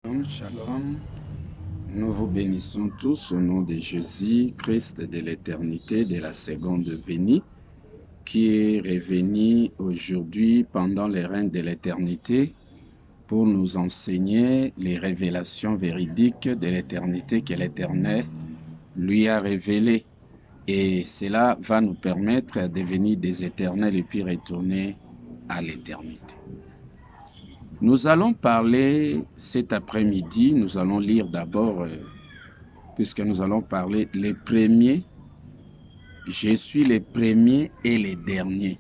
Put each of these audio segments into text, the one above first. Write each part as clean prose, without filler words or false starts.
Shalom, shalom. Nous vous bénissons tous au nom de Jésus, Christ de l'éternité, de la seconde venue, qui est revenu aujourd'hui pendant les règnes de l'éternité pour nous enseigner les révélations véridiques de l'éternité que l'Éternel lui a révélées. Et cela va nous permettre de devenir des éternels et puis retourner à l'éternité. Nous allons parler cet après-midi, nous allons lire d'abord, puisque nous allons parler les premiers. Je suis les premiers et les derniers.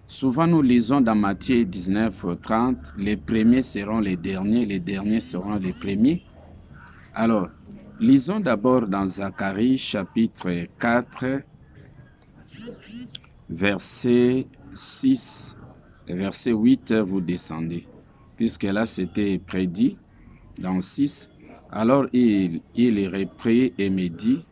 Souvent nous lisons dans Matthieu 19, 30, les premiers seront les derniers seront les premiers. Alors, lisons d'abord dans Zacharie chapitre 4, verset 6. Verset 8, vous descendez. Puisque là, c'était prédit dans 6. Alors, il reprit et me dit,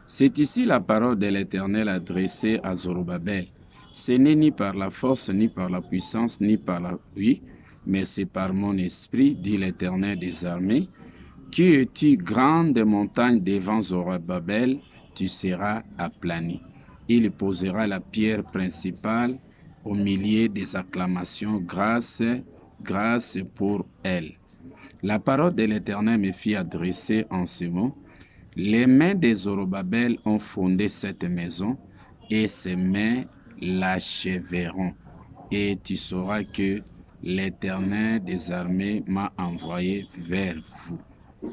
c'est ici la parole de l'Éternel adressée à Zorobabel. Ce n'est ni par la force, ni par la puissance, ni par la oui, mais c'est par mon esprit, dit l'Éternel des armées. Qui es-tu, grande montagne devant Zorobabel, tu seras aplani. Il posera la pierre principale au milieu des acclamations, grâce, grâce pour elle. La parole de l'Éternel me fit adresser en ce mot. Les mains de Zorobabel ont fondé cette maison, et ses mains l'achèveront. Et tu sauras que l'Éternel des armées m'a envoyé vers vous.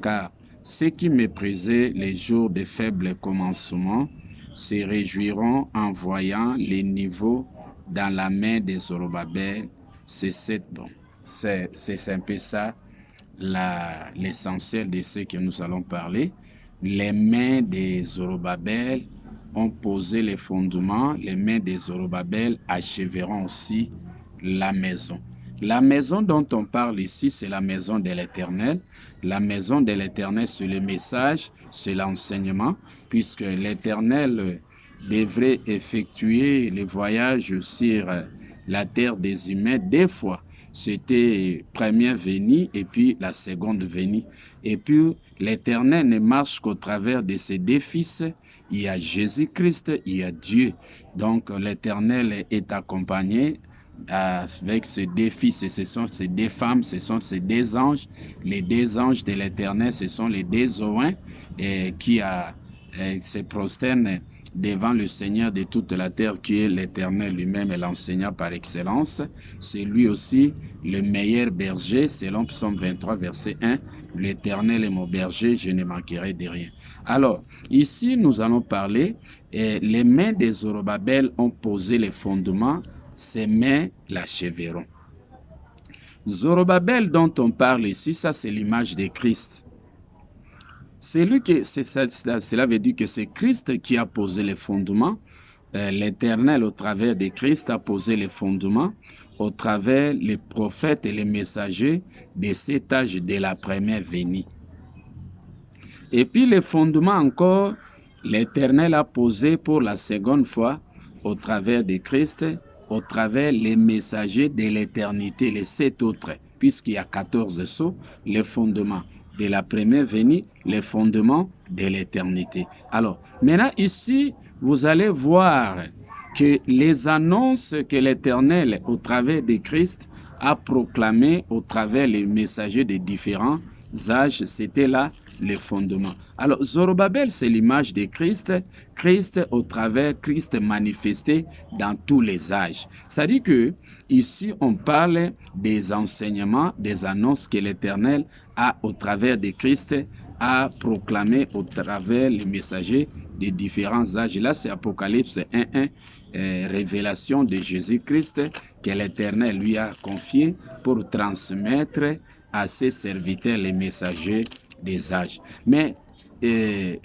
Car ceux qui méprisaient les jours de faible commencement se réjouiront en voyant les niveaux dans la main de Zorobabel. C'est un peu ça l'essentiel de ce que nous allons parler. Les mains de Zorobabel ont posé les fondements, les mains de Zorobabel achèveront aussi la maison. La maison dont on parle ici, c'est la maison de l'Éternel. La maison de l'Éternel, c'est le message, c'est l'enseignement, puisque l'Éternel devrait effectuer les voyages sur la terre des humains. Des fois, c'était première venue et puis la seconde venue. Et puis, l'Éternel ne marche qu'au travers de ses deux fils. Il y a Jésus-Christ, il y a Dieu. Donc, l'Éternel est accompagné avec ces deux fils, et ce sont ces deux femmes, ce sont ces deux anges. Les deux anges de l'Éternel, ce sont les deux oins qui se prosternent devant le Seigneur de toute la terre, qui est l'Éternel lui-même et l'enseignant par excellence. C'est lui aussi le meilleur berger, selon Psaume 23, verset 1. L'Éternel est mon berger, je ne manquerai de rien. Alors, ici, nous allons parler, les mains de Zorobabel ont posé les fondements, ses mains l'achèveront. Zorobabel dont on parle ici, ça c'est l'image de Christ. Cela veut dire que c'est Christ qui a posé les fondements. L'Éternel, au travers de Christ, a posé les fondements au travers les prophètes et les messagers de cet âge de la première venue. Et puis les fondements encore, l'Éternel a posé pour la seconde fois au travers de Christ, au travers les messagers de l'éternité, les 7 autres, puisqu'il y a 14 sceaux, les fondements de la première venue, les fondements de l'éternité. Alors, maintenant ici, vous allez voir que les annonces que l'Éternel, au travers de Christ, a proclamées au travers les messagers des différents âges, c'était là les fondements. Alors, Zorobabel, c'est l'image de Christ. Christ, au travers, Christ manifesté dans tous les âges. C'est-à-dire que ici, on parle des enseignements, des annonces que l'Éternel a, au travers de Christ, a proclamé au travers les messagers des différents âges. Et là, c'est Apocalypse 1.1, révélation de Jésus-Christ que l'Éternel lui a confié pour transmettre à ses serviteurs, les messagers des âges. Mais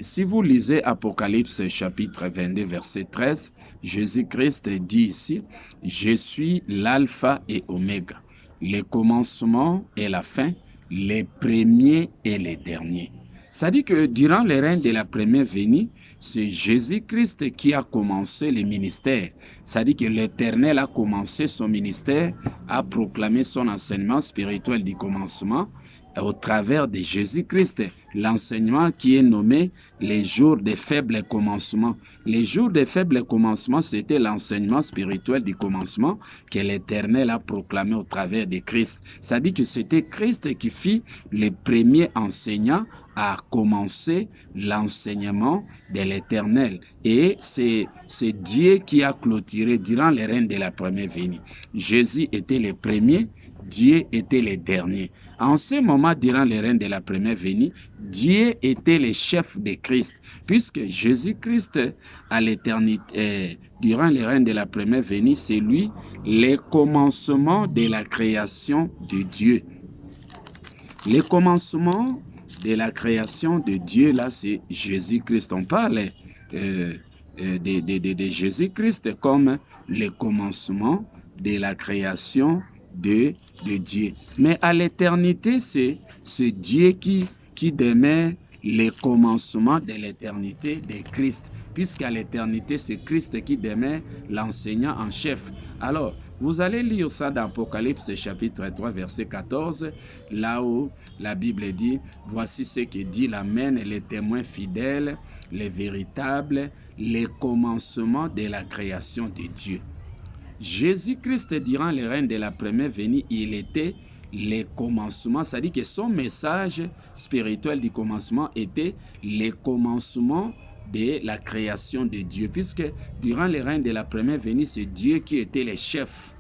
si vous lisez Apocalypse chapitre 22, verset 13, Jésus-Christ dit ici, « Je suis l'alpha et oméga, le commencement et la fin, les premiers et les derniers. » Ça dit que durant le règne de la première venue, c'est Jésus-Christ qui a commencé le ministère. Ça dit que l'Éternel a commencé son ministère, a proclamé son enseignement spirituel du commencement au travers de Jésus-Christ, l'enseignement qui est nommé les jours des faibles commencements. Les jours des faibles commencements, c'était l'enseignement spirituel du commencement que l'Éternel a proclamé au travers de Christ. Ça dit que c'était Christ qui fit le premier enseignant à commencer l'enseignement de l'Éternel. Et c'est Dieu qui a clôturé durant le règne de la première venue. Jésus était le premier, Dieu était le dernier. En ce moment, durant le règne de la première venue, Dieu était le chef de Christ, puisque Jésus-Christ, à l'éternité, durant le règne de la première venue, c'est lui le commencement de la création de Dieu. Le commencement de la création de Dieu, là, c'est Jésus-Christ. On parle de Jésus-Christ comme le commencement de la création de Dieu. Mais à l'éternité, c'est Dieu qui demeure le commencement de l'éternité de Christ, puisqu'à l'éternité, c'est Christ qui demeure l'enseignant en chef. Alors, vous allez lire ça dans Apocalypse chapitre 3, verset 14, là où la Bible dit, « Voici ce que dit l'Amen, les témoins fidèles, les véritables, les commencements de la création de Dieu. » Jésus-Christ, durant le règne de la première venue, il était le commencement, c'est-à-dire que son message spirituel du commencement était le commencement de la création de Dieu, puisque durant le règne de la première venue, c'est Dieu qui était le chef,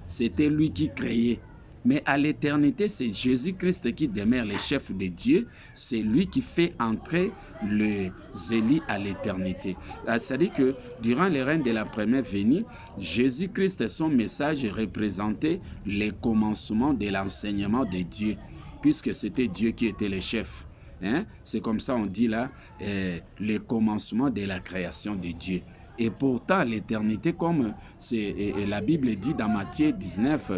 c'était lui qui créait. Mais à l'éternité, c'est Jésus-Christ qui demeure le chef de Dieu. C'est lui qui fait entrer les élus à l'éternité. C'est-à-dire que durant le règne de la première venue, Jésus-Christ, son message représentait le commencement de l'enseignement de Dieu, puisque c'était Dieu qui était le chef. Hein? C'est comme ça on dit là, le commencement de la création de Dieu. Et pourtant, l'éternité, comme la Bible dit dans Matthieu 19,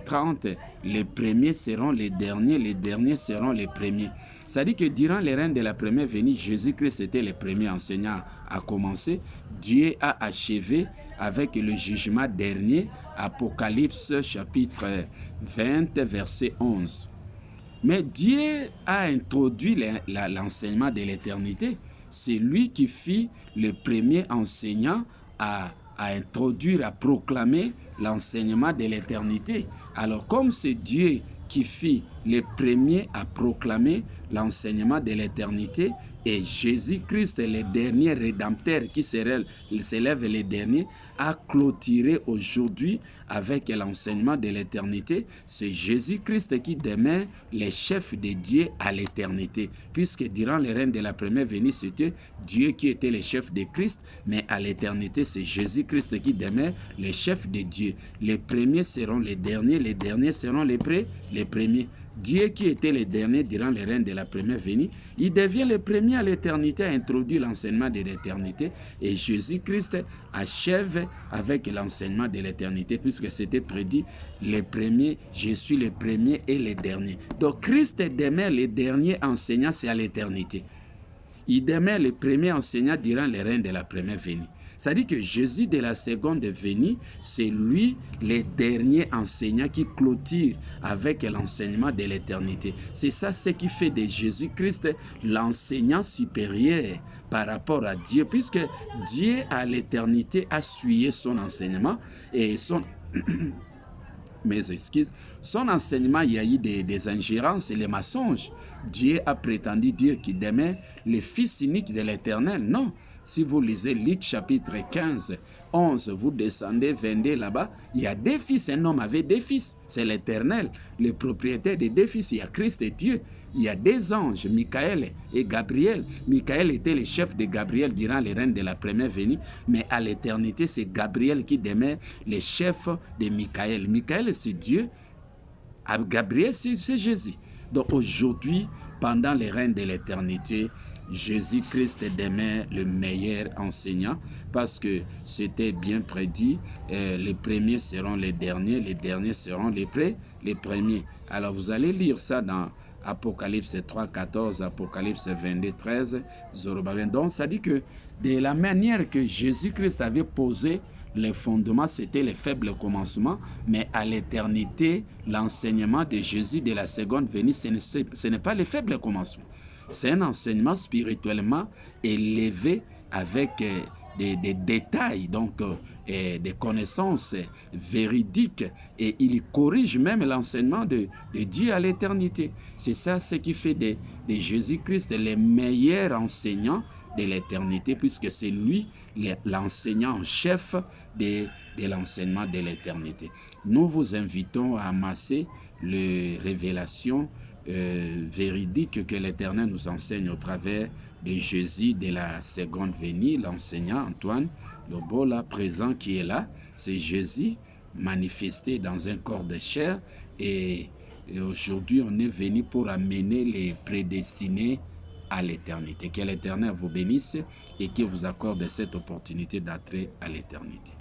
30, les premiers seront les derniers seront les premiers. C'est-à-dire que durant les règnes de la première venue, Jésus-Christ était le premier enseignant à commencer. Dieu a achevé avec le jugement dernier, Apocalypse chapitre 20, verset 11. Mais Dieu a introduit l'enseignement de l'éternité. C'est lui qui fit le premier enseignant à introduire, à proclamer l'enseignement de l'éternité. Alors, comme c'est Dieu qui fit le premier à proclamer l'enseignement de l'éternité, et Jésus-Christ, le dernier rédempteur qui s'élève le dernier, a clôturé aujourd'hui avec l'enseignement de l'éternité. C'est Jésus-Christ qui demeure le chef de Dieu à l'éternité. Puisque durant le règne de la première venue, c'était Dieu qui était le chef de Christ, mais à l'éternité, c'est Jésus-Christ qui demeure le chef de Dieu. Les premiers seront les derniers seront les premiers. Dieu qui était le dernier durant le règne de la première venue, il devient le premier à l'éternité à introduire l'enseignement de l'éternité, et Jésus-Christ achève avec l'enseignement de l'éternité, puisque c'était prédit, le premier, je suis le premier et le dernier. Donc Christ demeure le dernier enseignant, c'est à l'éternité. Il demeure le premier enseignant durant le règne de la première venue. C'est-à-dire que Jésus de la seconde venue, c'est lui le dernier enseignant qui clôture avec l'enseignement de l'éternité. C'est ça ce qui fait de Jésus-Christ l'enseignant supérieur par rapport à Dieu, puisque Dieu à l'éternité a suivi son enseignement et son... son enseignement, il y a eu des ingérences et les mensonges. Dieu a prétendu dire qu'il demeure le Fils unique de l'Éternel. Non. Si vous lisez Luc chapitre 15, 11, vous descendez, 22 là-bas, il y a deux fils, un homme avait deux fils, c'est l'Éternel, le propriétaire des deux fils, il y a Christ et Dieu. Il y a deux anges, Michael et Gabriel. Michael était le chef de Gabriel durant les règnes de la première venue, mais à l'éternité, c'est Gabriel qui demeure le chef de Michael. Michael, c'est Dieu, Gabriel, c'est Jésus. Donc aujourd'hui, pendant les règnes de l'éternité, Jésus-Christ demeure le meilleur enseignant parce que c'était bien prédit, les premiers seront les derniers seront les premiers. Alors vous allez lire ça dans Apocalypse 3, 14, Apocalypse 22, 13, Zorobabel. Donc, ça dit que de la manière que Jésus-Christ avait posé les fondements, c'était les faibles commencements, mais à l'éternité, l'enseignement de Jésus de la seconde venue, ce n'est pas les faibles commencements. C'est un enseignement spirituellement élevé avec des détails, donc des connaissances véridiques, et il corrige même l'enseignement de Dieu à l'éternité. C'est ça ce qui fait de Jésus-Christ les meilleurs enseignants de l'éternité, puisque c'est lui l'enseignant en chef de l'enseignement de l'éternité. Nous vous invitons à amasser les révélations véridiques que l'Éternel nous enseigne au travers de Jésus de la seconde venue, l'enseignant Antoine Lobola présent qui est là. C'est Jésus manifesté dans un corps de chair, et aujourd'hui on est venu pour amener les prédestinés à l'éternité. Que l'Éternel vous bénisse et qu'il vous accorde cette opportunité d'entrer à l'éternité.